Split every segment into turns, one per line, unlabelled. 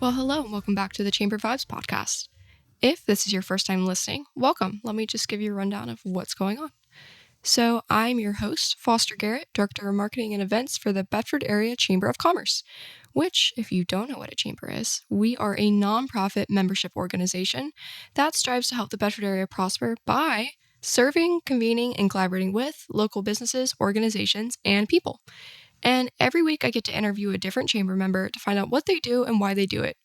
Well, hello and welcome back to the Chamber Vibes podcast. If this is your first time listening, welcome. Let me just give you a rundown of what's going on. So, I'm your host, Foster Garrett, Director of Marketing and Events for the Bedford Area Chamber of Commerce, which, if you don't know what a chamber is, we are a nonprofit membership organization that strives to help the Bedford area prosper by serving, convening, and collaborating with local businesses, organizations, and people. And every week I get to interview a different chamber member to find out what they do and why they do it.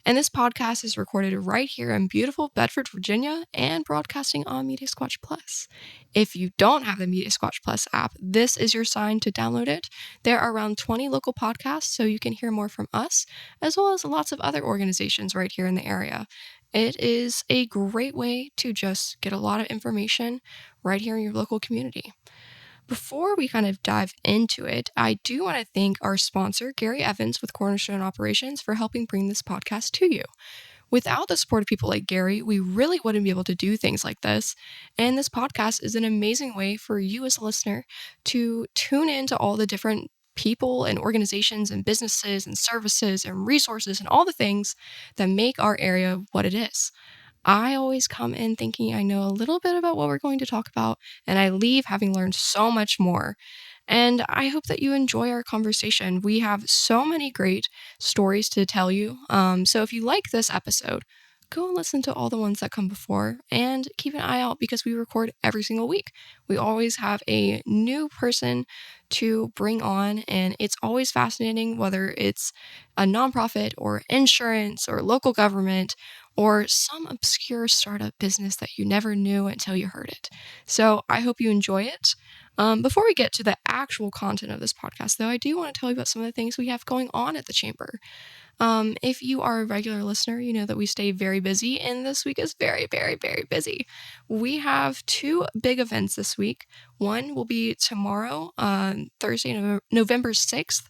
And this podcast is recorded right here in beautiful Bedford, Virginia, and broadcasting on Media Squatch Plus. If you don't have the Media Squatch Plus app, this is your sign to download it. There are around 20 local podcasts, so you can hear more from us, as well as lots of other organizations right here in the area. It is a great way to just get a lot of information right here in your local community. Before we kind of dive into it, I do want to thank our sponsor, Gary Evans with Cornerstone Operations, for helping bring this podcast to you. Without the support of people like Gary, we really wouldn't be able to do things like this. And this podcast is an amazing way for you as a listener to tune into all the different people and organizations and businesses and services and resources and all the things that make our area what it is. I always come in thinking I know a little bit about what we're going to talk about, and I leave having learned so much more. And I hope that you enjoy our conversation. We have so many great stories to tell you. So if you like this episode, go and listen to all the ones that come before and keep an eye out because we record every single week. We always have a new person to bring on, and it's always fascinating, whether it's a nonprofit or insurance or local government or some obscure startup business that you never knew until you heard it. So I hope you enjoy it. Before we get to the actual content of this podcast, though, I do want to tell you about some of the things we have going on at the Chamber. If you are a regular listener, you know that we stay very busy, and this week is very, very, very busy. We have two big events this week. One will be tomorrow, Thursday, November 6th.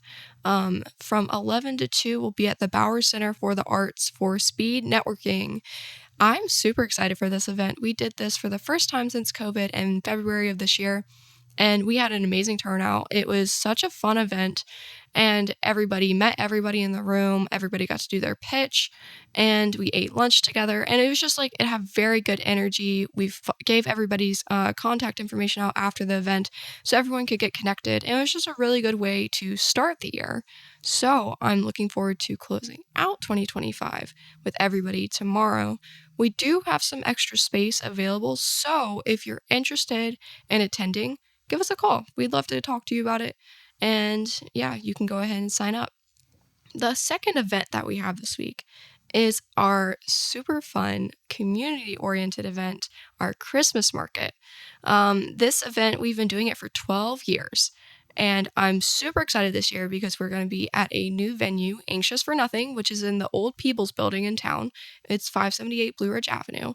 From 11 to 2, we'll be at the Bauer Center for the Arts for speed networking. I'm super excited for this event. We did this for the first time since COVID in February of this year, and we had an amazing turnout. It was such a fun event, and everybody met everybody in the room. Everybody got to do their pitch, and we ate lunch together, and it was just like, it had very good energy. We gave everybody's contact information out after the event so everyone could get connected, and it was just a really good way to start the year. So I'm looking forward to closing out 2025 with everybody tomorrow. We do have some extra space available, so if you're interested in attending, give us a call. We'd love to talk to you about it. And yeah, you can go ahead and sign up. The second event that we have this week is our super fun, community-oriented event, our Christmas market. This event, we've been doing it for 12 years. And I'm super excited this year because we're going to be at a new venue, Anxious for Nothing, which is in the old Peebles building in town. It's 578 Blue Ridge Avenue.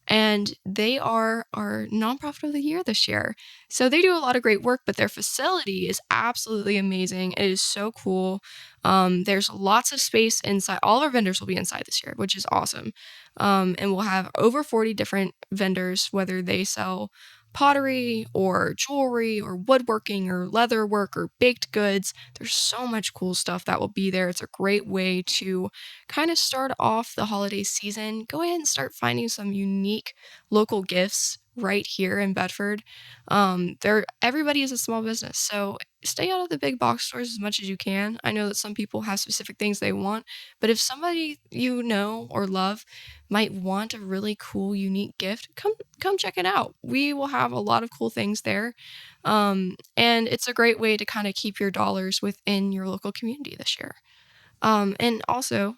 And they are our nonprofit of the year this year. So they do a lot of great work, but their facility is absolutely amazing. It is so cool. There's lots of space inside. All our vendors will be inside this year, which is awesome. And we'll have over 40 different vendors, whether they sell pottery or jewelry or woodworking or leather work or baked goods. There's so much cool stuff that will be there. It's a great way to kind of start off the holiday season. Go ahead and start finding some unique local gifts right here in Bedford. Everybody is a small business, so stay out of the big box stores as much as you can. I know that some people have specific things they want, but if somebody you know or love might want a really cool, unique gift, come check it out. We will have a lot of cool things there, and it's a great way to kind of keep your dollars within your local community this year. And also,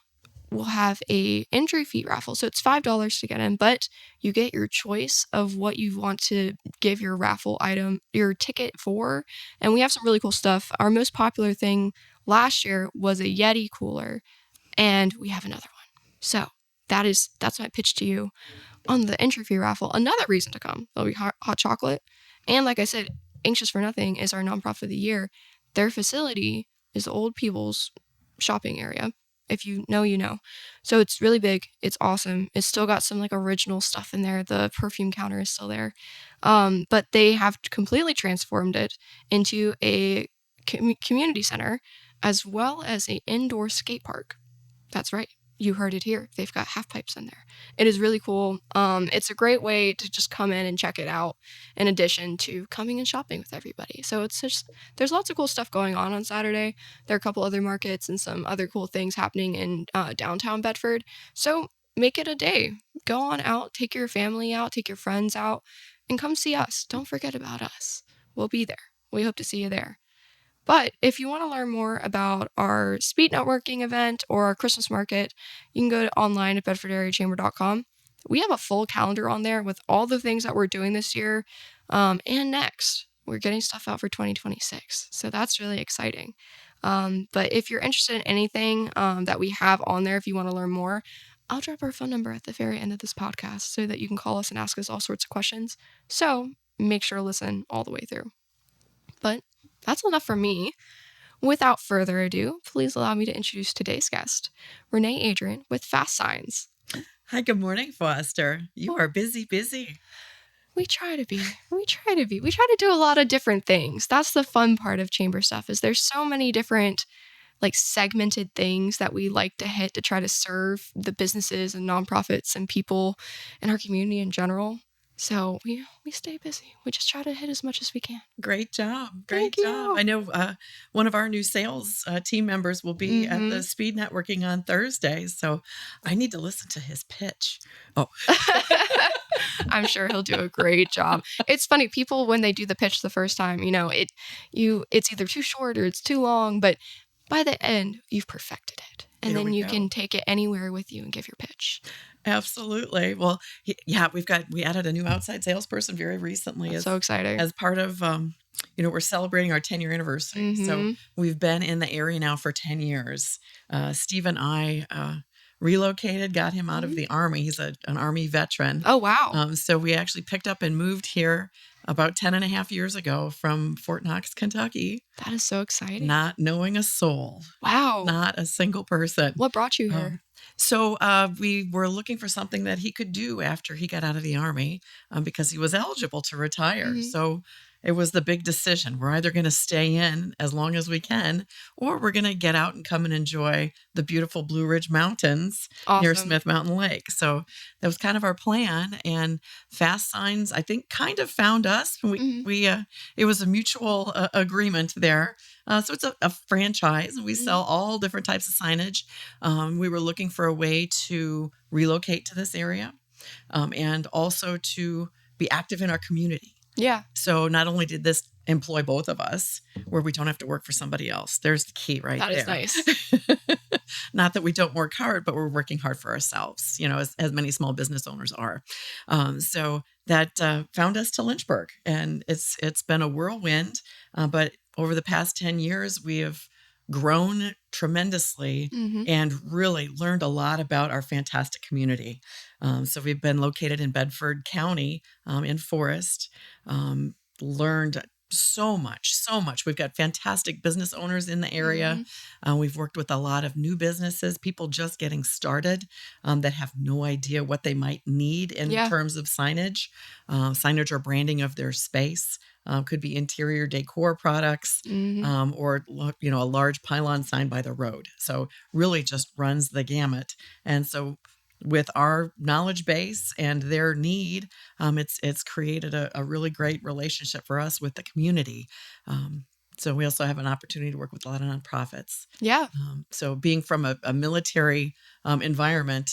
we'll have a entry fee raffle. So it's $5 to get in, but you get your choice of what you want to give your raffle item, your ticket for. And we have some really cool stuff. Our most popular thing last year was a Yeti cooler, and we have another one. So that's my pitch to you on the entry fee raffle. Another reason to come. There'll be hot chocolate. And like I said, Anxious for Nothing is our nonprofit of the year. Their facility is the old Peebles shopping area. If you know, you know. So it's really big. It's awesome. It's still got some like original stuff in there. The perfume counter is still there. But they have completely transformed it into a community center as well as an indoor skate park. That's right. you heard it here. They've got half pipes in there. It is really cool. It's a great way to just come in and check it out in addition to coming and shopping with everybody. So it's just, there's lots of cool stuff going on Saturday. There are a couple other markets and some other cool things happening in downtown Bedford. So make it a day. Go on out, take your family out, take your friends out, and come see us. Don't forget about us. We'll be there. We hope to see you there. But if you want to learn more about our speed networking event or our Christmas market, you can go online at bedfordareachamber.com. We have a full calendar on there with all the things that we're doing this year and next. We're getting stuff out for 2026. So that's really exciting. But if you're interested in anything that we have on there, if you want to learn more, I'll drop our phone number at the very end of this podcast so that you can call us and ask us all sorts of questions. So make sure to listen all the way through. But that's enough for me. Without further ado, please allow me to introduce today's guest, Renee Adrian with FASTSIGNS.
Hi, good morning, Foster. You are busy.
We try to be. We try to do a lot of different things. That's the fun part of chamber stuff, is there's so many different segmented things that we like to hit to try to serve the businesses and nonprofits and people in our community in general. So we stay busy. We just try to hit as much as we can.
Great job.
Thank you.
I know one of our new sales team members will be at the speed networking on Thursday. So I need to listen to his pitch. Oh,
I'm sure he'll do a great job. It's funny. People, when they do the pitch the first time, it's either too short or it's too long, but by the end, you've perfected it. And then you can take it anywhere with you and give your pitch.
Absolutely. Well, yeah, we added a new outside salesperson very recently.
That's so exciting.
As part of, we're celebrating our 10-year anniversary. So we've been in the area now for 10 years. Steve and I relocated, got him out of the Army. He's an Army veteran.
Oh, wow.
So we actually picked up and moved here about 10 and a half years ago from Fort Knox, Kentucky.
That is so exciting.
Not knowing a soul.
Wow.
Not a single person.
What brought you here?
So we were looking for something that he could do after he got out of the Army because he was eligible to retire. So it was the big decision. We're either going to stay in as long as we can, or we're going to get out and come and enjoy the beautiful Blue Ridge Mountains near Smith Mountain Lake. So that was kind of our plan. And FASTSIGNS, I think, kind of found us. It was a mutual agreement there. So it's a franchise. We sell all different types of signage. We were looking for a way to relocate to this area and also to be active in our community.
Yeah.
So not only did this employ both of us, where we don't have to work for somebody else. There's the key right there.
That is nice.
Not that we don't work hard, but we're working hard for ourselves, as many small business owners are. So that found us to Lynchburg. And it's been a whirlwind. But over the past 10 years, we have grown tremendously and really learned a lot about our fantastic community. So we've been located in Bedford County in Forest, learned so much. We've got fantastic business owners in the area. We've worked with a lot of new businesses, people just getting started that have no idea what they might need in terms of signage or branding of their space. Could be interior decor products or, a large pylon sign by the road. So really just runs the gamut. And so with our knowledge base and their need, it's created a really great relationship for us with the community. So we also have an opportunity to work with a lot of nonprofits.
Yeah.
So being from a military environment,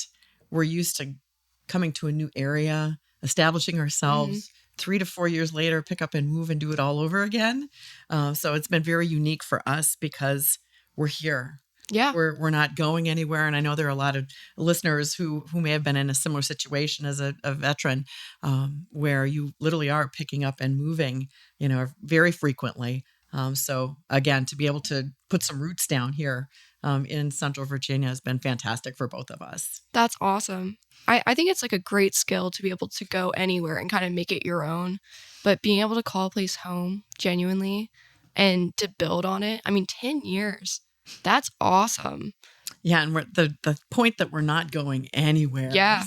we're used to coming to a new area, establishing ourselves. 3 to 4 years later, pick up and move and do it all over again. So it's been very unique for us because we're here.
Yeah.
We're not going anywhere. And I know there are a lot of listeners who may have been in a similar situation as a veteran, where you literally are picking up and moving, very frequently. So again, to be able to put some roots down here in Central Virginia has been fantastic for both of us.
That's awesome. I think it's a great skill to be able to go anywhere and kind of make it your own, but being able to call a place home genuinely and to build on it. 10 years. That's awesome.
Yeah. And we're the point that we're not going anywhere.
Yeah.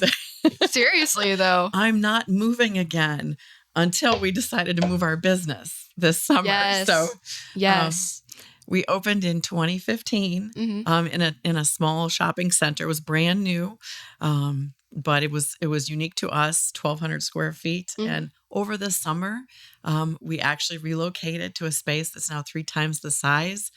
Seriously, though.
I'm not moving again until we decided to move our business this summer.
Yes.
So,
yes.
We opened in 2015 in a small shopping center. It was brand new, but it was unique to us, 1,200 square feet. And over the summer, we actually relocated to a space that's now 3 times the size.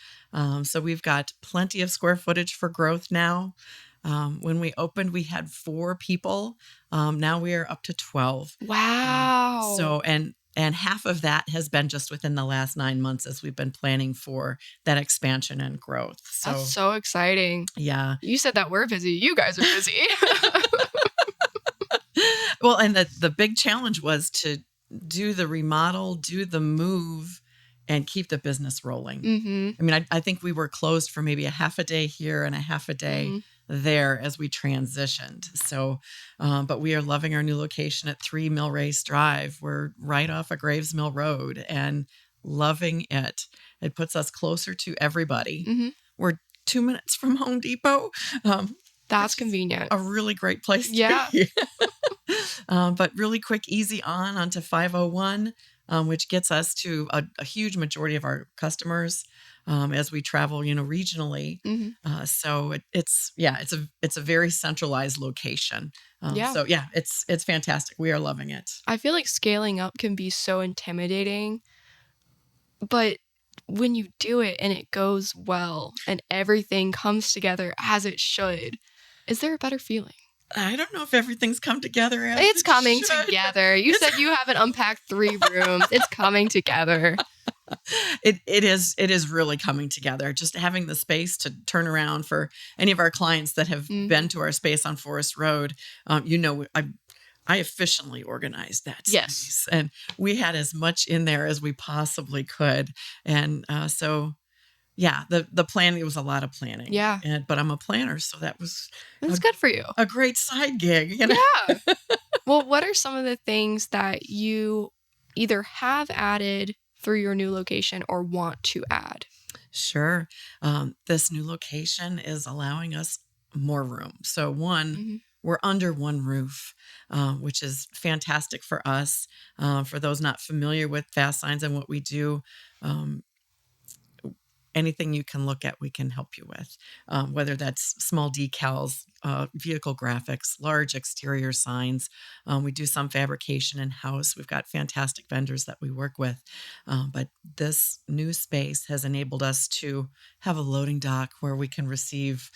So we've got plenty of square footage for growth now. When we opened, we had 4 people. Now we are up to 12.
Wow.
And half of that has been just within the last 9 months as we've been planning for that expansion and growth. So
that's so exciting.
Yeah.
You said that we're busy. You guys are busy.
Well, and the big challenge was to do the remodel, do the move, and keep the business rolling. I mean, I think we were closed for maybe a half a day here and a half a day there as we transitioned. So, but we are loving our new location at 3 Millrace Drive. We're right off of Graves Mill Road and loving it. It puts us closer to everybody. We're 2 minutes from Home Depot.
That's convenient.
A really great place to be. But really quick, easy onto 501, which gets us to a huge majority of our customers as we travel, regionally. So it's a very centralized location. So yeah, it's fantastic. We are loving it.
I feel like scaling up can be so intimidating, but when you do it and it goes well and everything comes together as it should, is there a better feeling?
I don't know if everything's come together as
it's coming
should.
Together. You said you haven't unpacked 3 rooms. It's coming together.
It is really coming together. Just having the space to turn around for any of our clients that have been to our space on Forest Road. I efficiently organized that space.
Yes.
And we had as much in there as we possibly could. And so yeah, the planning, it was a lot of planning.
Yeah.
But I'm a planner, so that's
good for you.
A great side gig.
Yeah. Well, what are some of the things that you either have added through your new location or want to add?
Sure. This new location is allowing us more room. So we're under one roof, which is fantastic for us. For those not familiar with Fast Signs and what we do, anything you can look at, we can help you with, whether that's small decals, vehicle graphics, large exterior signs. We do some fabrication in-house. We've got fantastic vendors that we work with. But this new space has enabled us to have a loading dock where we can receive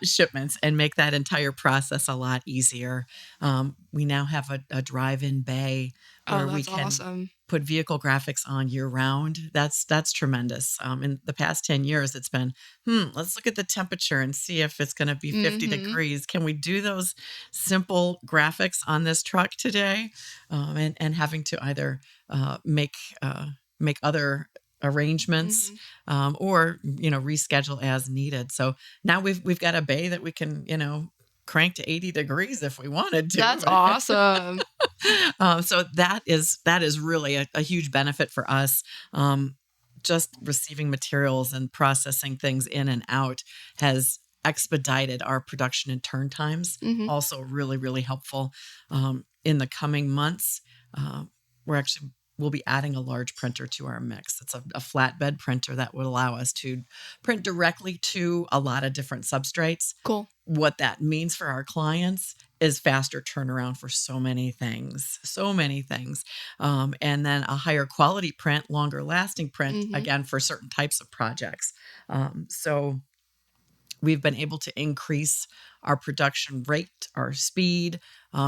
shipments and make that entire process a lot easier. We now have a drive-in bay where we can put vehicle graphics on year round. That's tremendous. In the past 10 years, it's been, let's look at the temperature and see if it's going to be 50 degrees. Can we do those simple graphics on this truck today? And having to either make other arrangements or reschedule as needed. So now we've got a bay that we can crank to 80 degrees if we wanted to.
That's awesome.
So that is really a huge benefit for us. Just receiving materials and processing things in and out has expedited our production and turn times. Also really, really helpful. In the coming months, we'll be adding a large printer to our mix. It's a flatbed printer that would allow us to print directly to a lot of different substrates.
Cool.
What that means for our clients is faster turnaround for so many things. And then a higher quality print, longer lasting print, again, for certain types of projects. So we've been able to increase our production rate, our speed,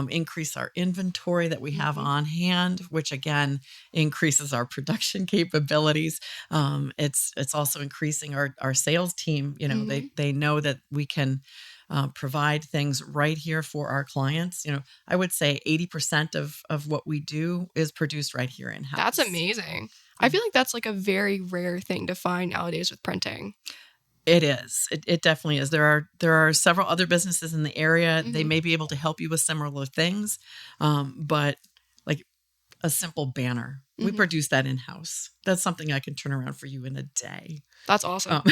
increase our inventory that we have on hand, which again increases our production capabilities. It's also increasing our sales team. They know that we can provide things right here for our clients. I would say 80% of what we do is produced right here in-house.
That's amazing. I feel like that's like a very rare thing to find nowadays with printing.
It is. It definitely is. There are several other businesses in the area. They may be able to help you with similar things, but like a simple banner, we produce that in-house. That's something I can turn around for you in a day.
That's awesome.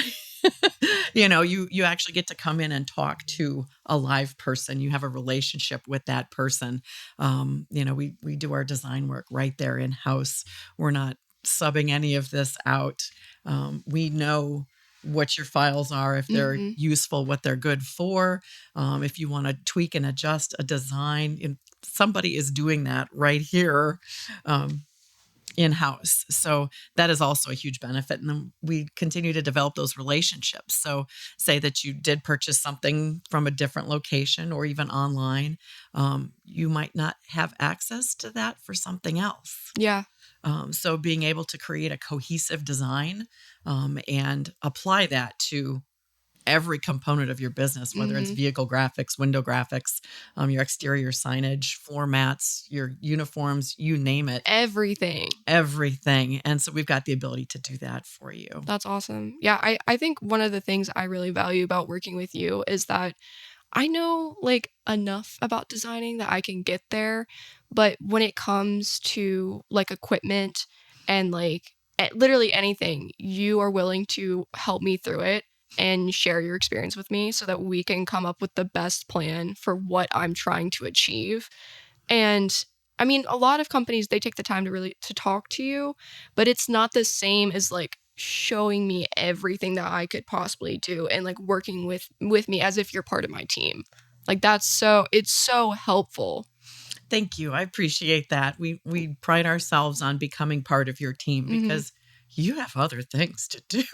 You actually get to come in and talk to a live person. You have a relationship with that person. We do our design work right there in-house. We're not subbing any of this out. We know what your files are, if they're useful, what they're good for, if you want to tweak and adjust a design. And somebody is doing that right here in-house. So that is also a huge benefit. And then we continue to develop those relationships. So say that you did purchase something from a different location or even online, you might not have access to that for something else.
Yeah.
So being able to create a cohesive design and apply that to every component of your business, whether it's vehicle graphics, window graphics, your exterior signage, floor mats, your uniforms, you name it.
Everything.
And so we've got the ability to do that for you.
That's awesome. Yeah, I think one of the things I really value about working with you is that I know like enough about designing that I can get there, but when it comes to like equipment and like literally anything, you are willing to help me through it and share your experience with me so that we can come up with the best plan for what I'm trying to achieve. And I mean, a lot of companies, they take the time to talk to you, but it's not the same as like showing me everything that I could possibly do and like working with me as if you're part of my team. Like it's so helpful.
Thank you. I appreciate that. We pride ourselves on becoming part of your team because you have other things to do.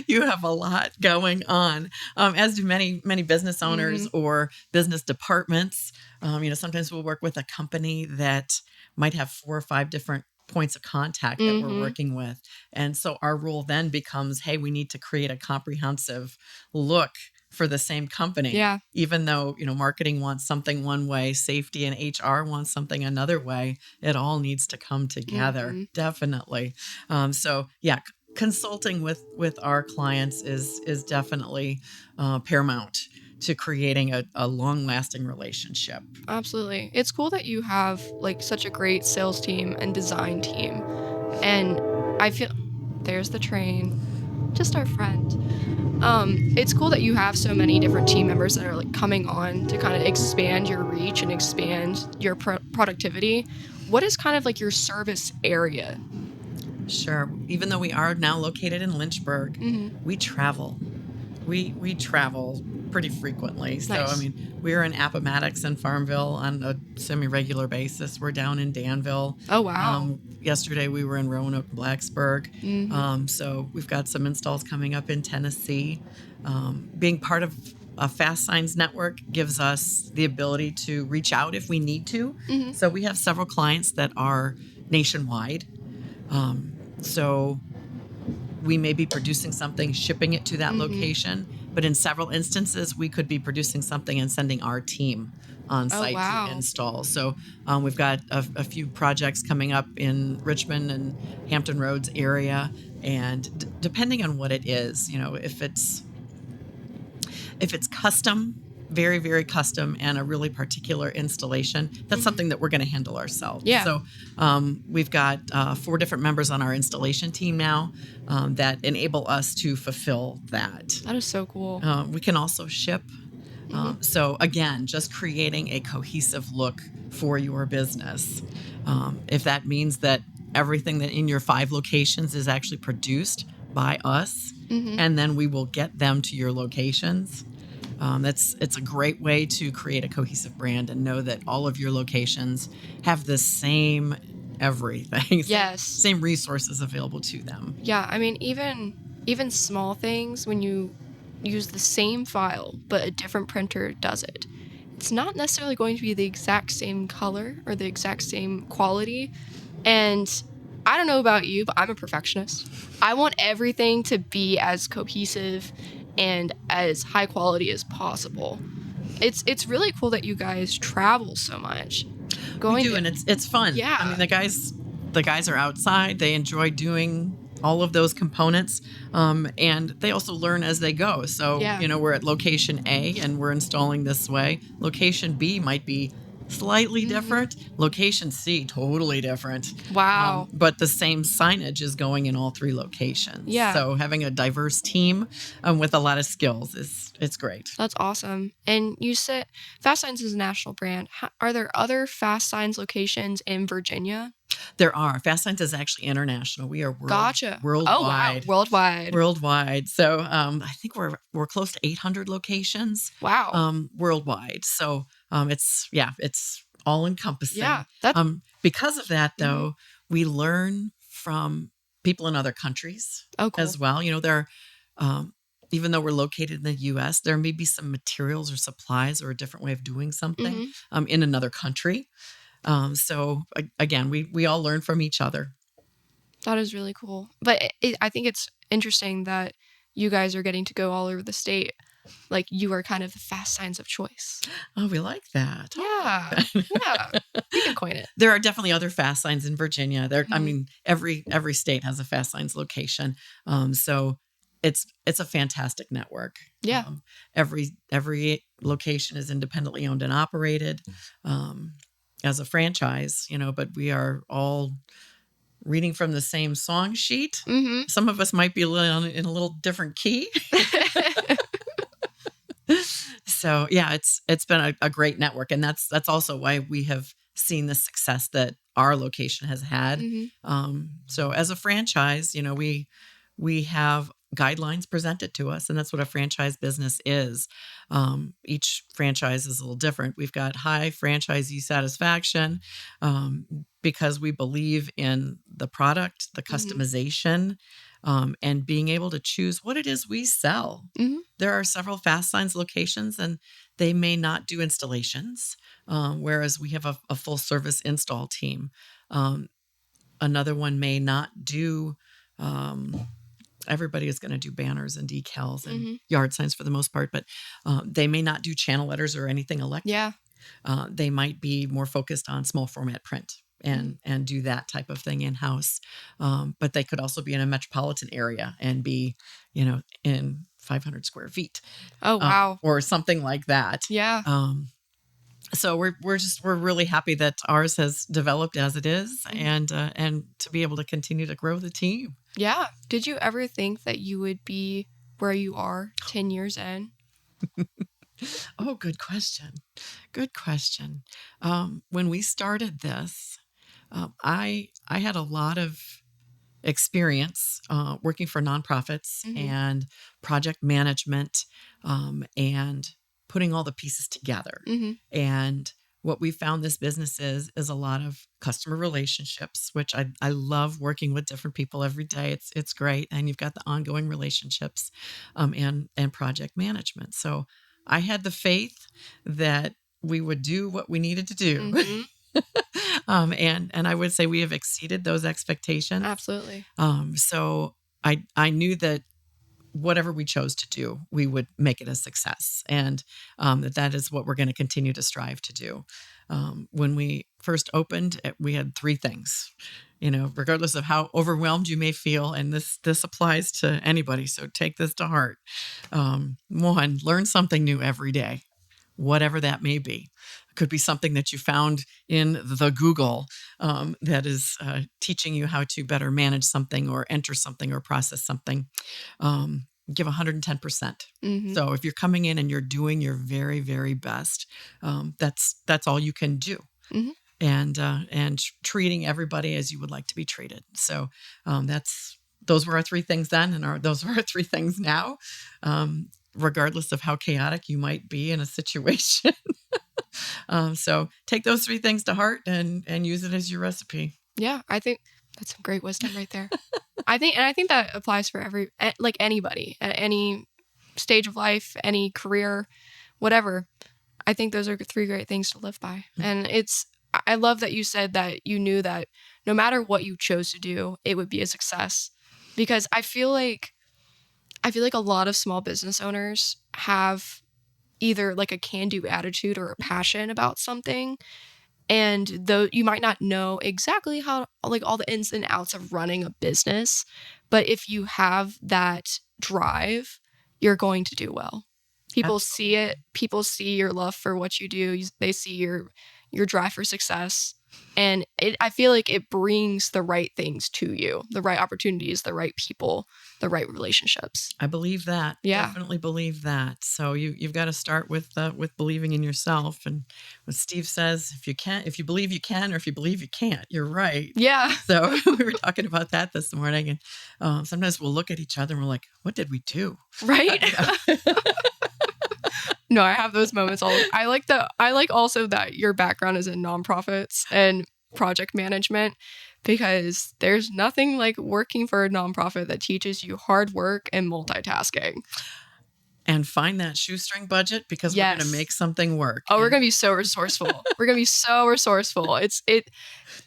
You have a lot going on, as do many business owners or business departments. Sometimes we'll work with a company that might have 4 or 5 different points of contact that we're working with. And so our role then becomes, hey, we need to create a comprehensive look for the same company.
Yeah.
Even though, marketing wants something one way, safety and HR wants something another way, it all needs to come together. Definitely. So yeah, consulting with our clients is definitely paramount to creating a long-lasting relationship.
Absolutely. It's cool that you have like such a great sales team and design team. And I feel there's the train, just our friend. It's cool that you have so many different team members that are like coming on to kind of expand your reach and expand your productivity. What is kind of like your service area?
Sure. Even though we are now located in Lynchburg, we travel. We travel pretty frequently. So,
Nice.
I mean, we're in Appomattox and Farmville on a semi-regular basis. We're down in Danville.
Oh, wow.
Yesterday, we were in Roanoke, Blacksburg. So we've got some installs coming up in Tennessee. Being part of a FASTSIGNS network gives us the ability to reach out if we need to. So we have several clients that are nationwide. So we may be producing something, shipping it to that location, but in several instances, we could be producing something and sending our team on site to install. So we've got a few projects coming up in Richmond and Hampton Roads area, and depending on what it is, if it's custom, very, very custom, and a really particular installation, that's something that we're going to handle ourselves.
Yeah.
So we've got 4 different members on our installation team now that enable us to fulfill that.
That is so cool.
We can also ship. So again, just creating a cohesive look for your business. If that means that everything that in your 5 locations is actually produced by us, and then we will get them to your locations. It's a great way to create a cohesive brand and know that all of your locations have the same everything.
Yes.
Same resources available to them.
Yeah, I mean, even small things, when you use the same file but a different printer does it, it's not necessarily going to be the exact same color or the exact same quality. And I don't know about you, but I'm a perfectionist. I want everything to be as cohesive and as high quality as possible. It's really cool that you guys travel so much.
We do, and it's fun.
Yeah.
I mean, the guys are outside. They enjoy doing all of those components, and they also learn as they go. So, we're at location A and we're installing this way. Location B might be slightly different. Location C, totally different.
Wow.
But the same signage is going in all 3 locations.
Yeah.
So having a diverse team with a lot of skills it's great.
That's awesome. And you said FASTSIGNS is a national brand. Are there other FASTSIGNS locations in Virginia?
There are. FASTSIGNS is actually international. We are
Gotcha.
worldwide.
Oh, wow. Worldwide.
Worldwide. So I think we're close to 800 locations.
Wow.
Worldwide. So it's all encompassing.
Yeah. That's
Because of that, though, we learn from people in other countries
cool.
as well. There are, even though we're located in the U.S., there may be some materials or supplies or a different way of doing something in another country. So again, we all learn from each other.
That is really cool. But I think it's interesting that you guys are getting to go all over the state. Like, you are kind of the FASTSIGNS of choice.
Oh, we like that.
Yeah. Yeah. We can coin it.
There are definitely other FASTSIGNS in Virginia. I mean, every state has a FASTSIGNS location. So it's a fantastic network.
Yeah.
Every location is independently owned and operated as a franchise, but we are all reading from the same song sheet. Some of us might be in a little different key. So yeah, it's been a great network, and that's also why we have seen the success that our location has had. So as a franchise, we have guidelines presented to us, and that's what a franchise business is. Each franchise is a little different. We've got high franchisee satisfaction because we believe in the product, the customization, and being able to choose what it is we sell. There are several FASTSIGNS locations, and they may not do installations, whereas we have a full service install team. Another one may not do. Everybody is going to do banners and decals and yard signs for the most part, but they may not do channel letters or anything electric.
Yeah.
They might be more focused on small format print and do that type of thing in-house. But they could also be in a metropolitan area and be, in 500 square feet.
Oh, wow.
Or something like that.
Yeah.
So we're really happy that ours has developed as it is, and to be able to continue to grow the team.
Yeah. Did you ever think that you would be where you are 10 years in?
Oh, good question. Good question. When we started this, I had a lot of experience working for nonprofits and project management and putting all the pieces together. And what we found this business is a lot of customer relationships, which I love working with different people every day. It's great. And you've got the ongoing relationships and project management. So I had the faith that we would do what we needed to do. And I would say we have exceeded those expectations.
Absolutely.
So I knew that whatever we chose to do, we would make it a success, and that is what we're going to continue to strive to do. When we first opened, we had three things, regardless of how overwhelmed you may feel, and this applies to anybody, so take this to heart. One, learn something new every day, whatever that may be. It could be something that you found in the Google that is teaching you how to better manage something or enter something or process something. Give 110%. So if you're coming in and you're doing your very, very best, that's all you can do. And treating everybody as you would like to be treated. So those were our three things then, and those are our three things now. Regardless of how chaotic you might be in a situation. So take those three things to heart and use it as your recipe.
Yeah, I think that's some great wisdom right there. I think that applies for anybody at any stage of life, any career, whatever. I think those are three great things to live by. And I love that you said that you knew that no matter what you chose to do, it would be a success. Because I feel like a lot of small business owners have either like a can-do attitude or a passion about something. And though you might not know exactly how, like, all the ins and outs of running a business, but if you have that drive, you're going to do well. People see it. People see your love for what you do. They see your drive for success. And I feel like it brings the right things to you, the right opportunities, the right people, the right relationships.
I believe that.
Yeah.
Definitely believe that. So you've got to start with believing in yourself. And what Steve says, if you believe you can, or if you believe you can't, you're right.
Yeah.
So we were talking about that this morning, and sometimes we'll look at each other and we're like, what did we do?
Right. No, I have those moments I like also that your background is in nonprofits and project management, because there's nothing like working for a nonprofit that teaches you hard work and multitasking.
And find that shoestring budget, because we're going to make something work.
Oh, we're going to be so resourceful. We're going to be so resourceful.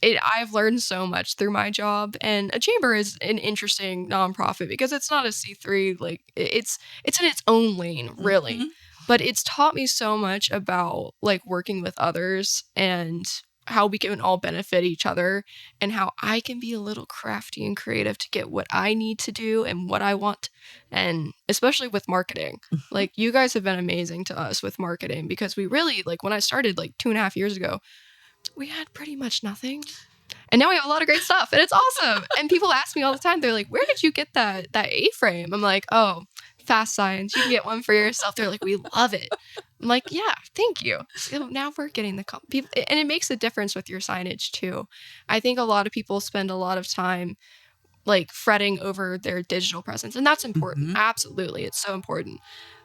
I've learned so much through my job, and a chamber is an interesting nonprofit because it's not a C3, like it's in its own lane, really. Mm-hmm. But it's taught me so much about like working with others and how we can all benefit each other, and how I can be a little crafty and creative to get what I need to do and what I want. And especially with marketing, like you guys have been amazing to us with marketing, because we really, like when I started like 2.5 years ago, we had pretty much nothing. And now we have a lot of great stuff, and it's awesome. And people ask me all the time, they're like, where did you get that A-frame? I'm like, oh, FASTSIGNS, you can get one for yourself. They're like, we love it. I'm like, yeah, thank you. So now we're getting the people, and it makes a difference with your signage too. I think a lot of people spend a lot of time like fretting over their digital presence, and that's important. Mm-hmm. Absolutely, it's so important.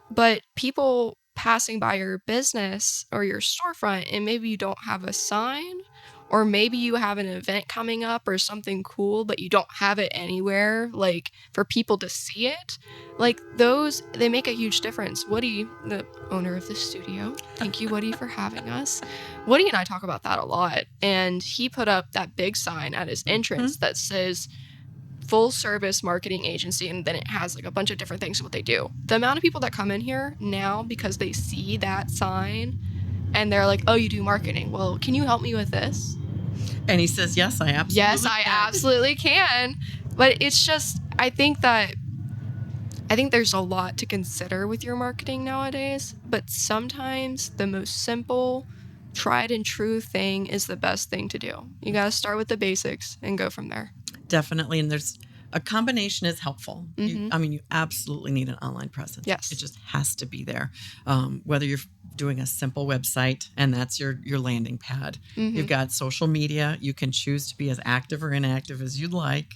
But people passing by your business or your storefront, and maybe you don't have a sign, or maybe you have an event coming up or something cool, but you don't have it anywhere, like for people to see it. Like those, they make a huge difference. Woody, the owner of the studio, thank you, Woody, for having us. Woody and I talk about that a lot. And he put up that big sign at his entrance that says full service marketing agency. And then it has like a bunch of different things of what they do. The amount of people that come in here now because they see that sign and they're like, oh, you do marketing. Well, can you help me with this?
And he says, yes, I absolutely
can. But it's just, I think there's a lot to consider with your marketing nowadays. But sometimes the most simple, tried and true thing is the best thing to do. You got to start with the basics and go from there.
Definitely. And there's a combination is helpful. Mm-hmm. You absolutely need an online presence.
Yes.
It just has to be there. Whether you're doing a simple website and that's your landing pad. Mm-hmm. You've got social media. You can choose to be as active or inactive as you'd like.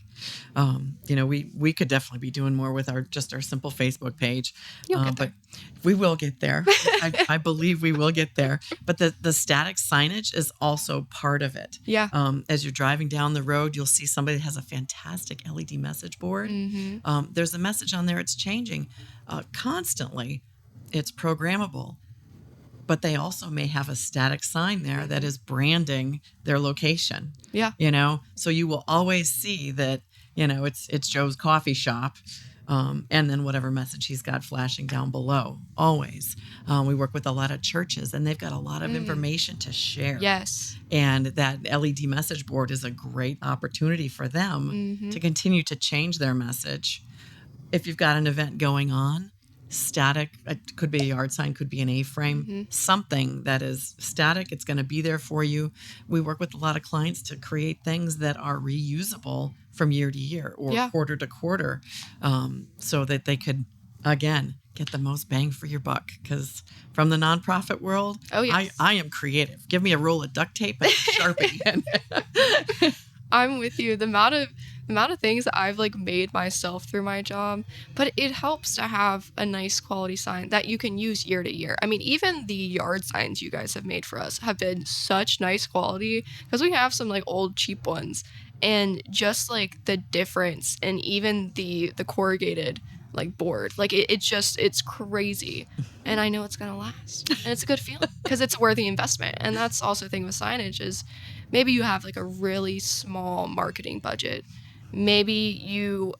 We could definitely be doing more with our simple Facebook page. But we will get there. I believe we will get there. But the static signage is also part of it.
Yeah.
As you're driving down the road, you'll see somebody that has a fantastic LED message board. Mm-hmm. There's a message on there. It's changing constantly. It's programmable. But they also may have a static sign there that is branding their location.
Yeah.
So you will always see that, it's Joe's coffee shop. And then whatever message he's got flashing down below, always. We work with a lot of churches, and they've got a lot of information to share.
Yes.
And that LED message board is a great opportunity for them to continue to change their message. If you've got an event going on, static, it could be a yard sign, could be an A-frame, something that is static. It's going to be there for you. We work with a lot of clients to create things that are reusable from year to year or quarter to quarter, so that they could, again, get the most bang for your buck. Because from the nonprofit world, I am creative. Give me a roll of duct tape and a Sharpie.
I'm with you. The amount of things that I've like made myself through my job, but it helps to have a nice quality sign that you can use year to year. I mean, even the yard signs you guys have made for us have been such nice quality, because we have some like old cheap ones, and just like the difference, and even the corrugated like board, like it's crazy. And I know it's gonna last, and it's a good feeling because it's a worthy investment. And that's also the thing with signage is maybe you have like a really small marketing budget. Maybe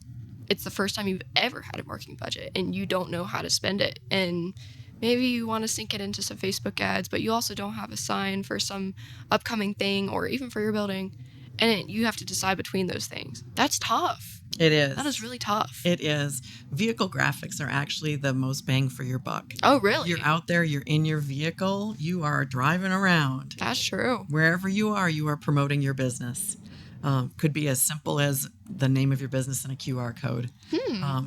it's the first time you've ever had a marketing budget and you don't know how to spend it. And maybe you want to sink it into some Facebook ads, but you also don't have a sign for some upcoming thing or even for your building. And you have to decide between those things. That's tough.
It is.
That is really tough.
It is. Vehicle graphics are actually the most bang for your buck.
Oh, really?
You're out there, you're in your vehicle, you are driving around.
That's true.
Wherever you are promoting your business. Could be as simple as the name of your business and a QR code.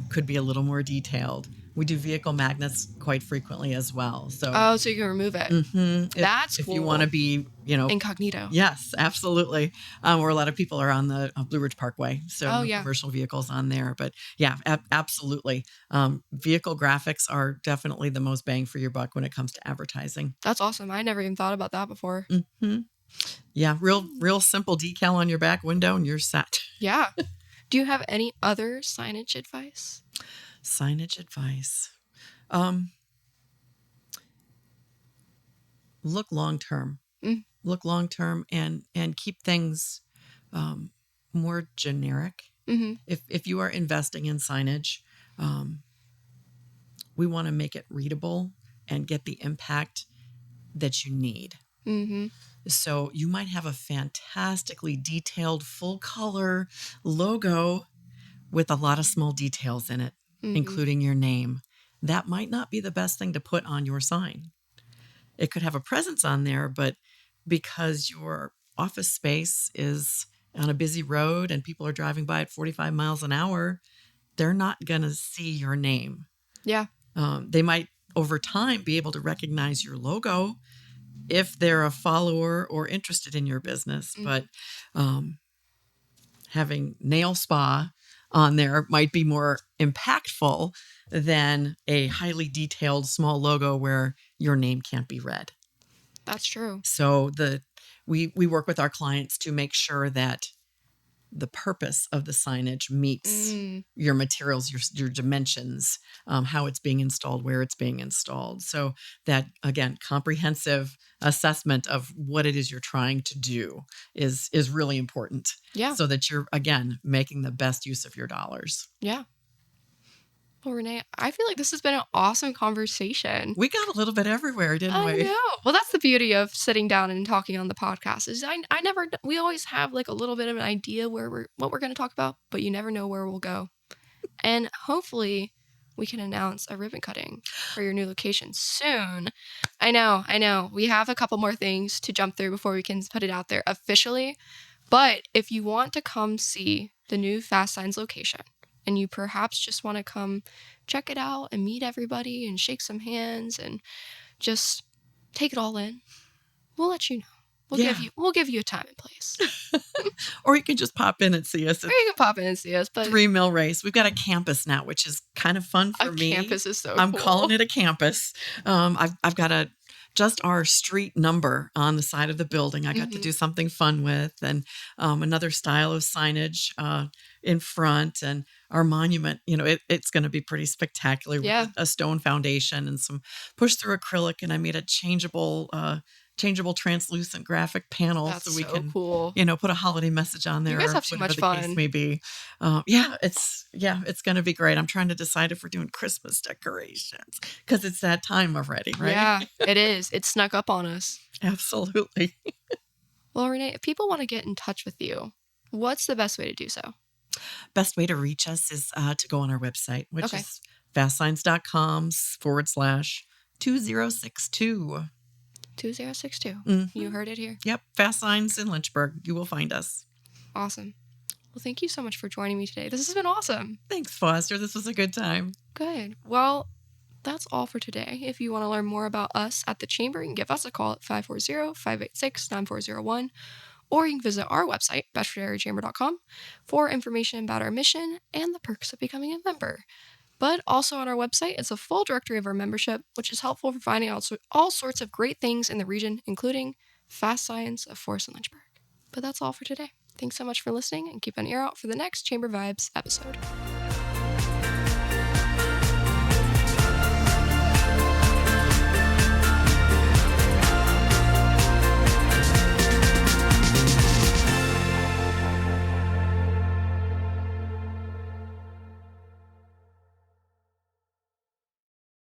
Could be a little more detailed. We do vehicle magnets quite frequently as well. So,
so you can remove it. That's
if
cool.
you want to be,
incognito.
Yes, absolutely. Where a lot of people are on the Blue Ridge Parkway, so commercial vehicles on there. But yeah, absolutely. Vehicle graphics are definitely the most bang for your buck when it comes to advertising.
That's awesome. I never even thought about that before.
Yeah, real simple decal on your back window and you're set.
Yeah. Do you have any other signage advice?
Signage advice. Look long term. Look long term and keep things more generic. If you are investing in signage, we want to make it readable and get the impact that you need. So you might have a fantastically detailed full color logo with a lot of small details in it, including your name. That might not be the best thing to put on your sign. It could have a presence on there, but because your office space is on a busy road and people are driving by at 45 miles an hour, they're not going to see your name.
Yeah.
They might over time be able to recognize your logo if they're a follower or interested in your business. But having nail spa on there might be more impactful than a highly detailed small logo where your name can't be read.
That's true.
So we work with our clients to make sure that the purpose of the signage meets your materials, your dimensions, how it's being installed, where it's being installed. So that, again, comprehensive assessment of what it is you're trying to do is really important.
Yeah.
So that you're, again, making the best use of your dollars.
Yeah. Well, Renee, I feel like this has been an awesome conversation.
We got a little bit everywhere, didn't we?
I know. Well, that's the beauty of sitting down and talking on the podcast is we always have like a little bit of an idea what we're going to talk about, but you never know where we'll go. And hopefully we can announce a ribbon cutting for your new location soon. I know. We have a couple more things to jump through before we can put it out there officially. But if you want to come see the new FASTSIGNS location, and you perhaps just want to come check it out and meet everybody and shake some hands and just take it all in, we'll let you know. We'll give you a time and place.
Or you can just pop in and see us.
Or you can pop in and see us. But
3 Mill Race. We've got a campus now, which is kind of fun for me.
A campus is so
I'm
cool.
calling it a campus. I've got just our street number on the side of the building. I got to do something fun with, and another style of signage in front, and our monument. It's going to be pretty spectacular with a stone foundation and some push through acrylic. And I made a changeable translucent graphic panel.
That's
so we
so
can,
cool.
Put a holiday message on there.
You guys have too much fun.
Case may be. It's going to be great. I'm trying to decide if we're doing Christmas decorations because it's that time already, right?
Yeah, it is. It snuck up on us.
Absolutely.
Well, Renee, if people want to get in touch with you, what's the best way to do so?
Best way to reach us is to go on our website, which is fastsigns.com/2062.
2062. You heard it here.
Yep. Fast Signs in Lynchburg. You will find us.
Awesome. Well, thank you so much for joining me today. This has been awesome.
Thanks, Foster. This was a good time.
Good. Well, that's all for today. If you want to learn more about us at the Chamber, you can give us a call at 540-586-9401. Or you can visit our website, bedfordareachamber.com, for information about our mission and the perks of becoming a member. But also on our website is a full directory of our membership, which is helpful for finding out all sorts of great things in the region, including FASTSIGNS of Forest and Lynchburg. But that's all for today. Thanks so much for listening, and keep an ear out for the next Chamber Vibes episode.